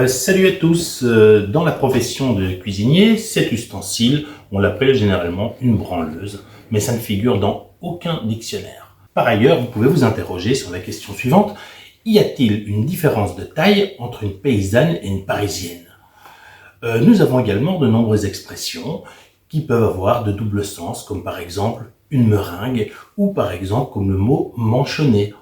Salut à tous. Dans la profession de cuisinier, cet ustensile, on l'appelle généralement une branleuse, mais ça ne figure dans aucun dictionnaire. Par ailleurs, vous pouvez vous interroger sur la question suivante. Y a-t-il une différence de taille entre une paysanne et une parisienne? Nous avons également de nombreuses expressions qui peuvent avoir de double sens, comme par exemple une meringue ou par exemple comme le mot manchonner.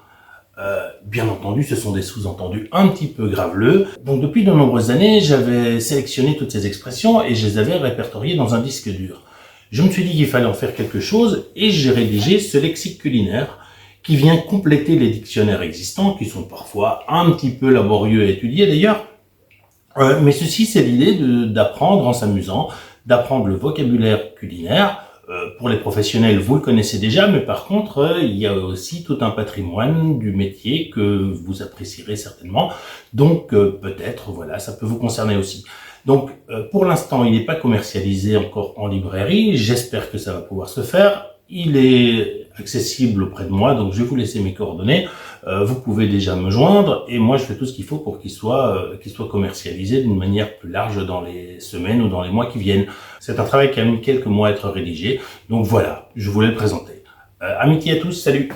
Bien entendu, ce sont des sous-entendus un petit peu graveleux. Donc depuis de nombreuses années, j'avais sélectionné toutes ces expressions et je les avais répertoriées dans un disque dur. Je me suis dit qu'il fallait en faire quelque chose et j'ai rédigé ce lexique culinaire qui vient compléter les dictionnaires existants, qui sont parfois un petit peu laborieux à étudier d'ailleurs. Mais ceci, c'est l'idée d'apprendre en s'amusant, d'apprendre le vocabulaire culinaire. Pour les professionnels, vous le connaissez déjà, mais par contre, il y a aussi tout un patrimoine du métier que vous apprécierez certainement. Donc, peut-être, voilà, ça peut vous concerner aussi. Donc, pour l'instant, il n'est pas commercialisé encore en librairie. J'espère que ça va pouvoir se faire. Il est accessible auprès de moi, donc je vais vous laisser mes coordonnées. Vous pouvez déjà me joindre et moi je fais tout ce qu'il faut pour qu'il soit commercialisé d'une manière plus large dans les semaines ou dans les mois qui viennent. C'est un travail qui a mis quelques mois à être rédigé, donc voilà, je voulais le présenter. Amitié à tous, salut!